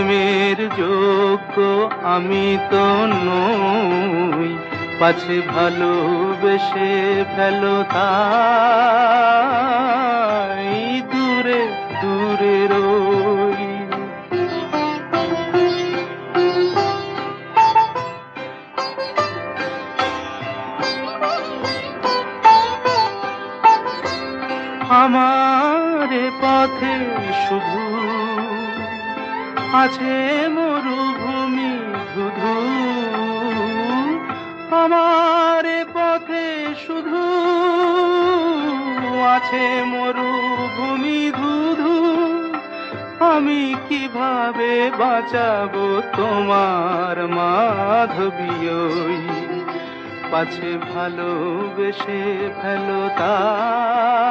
প্রেমের যোগ্য আমি তো নই, পাছে ভালোবেসে ফেলো তাই দূরে দূরে রই। আমার পথে শুধু আছে মরুভূমি ধুধু, আমার পথে শুধু আছে মরুভূমি ধুধু, আমি কিভাবে বাঁচাবো তোমার মাধবী ওই, পাছে ভালোবেসে ফেলো তাই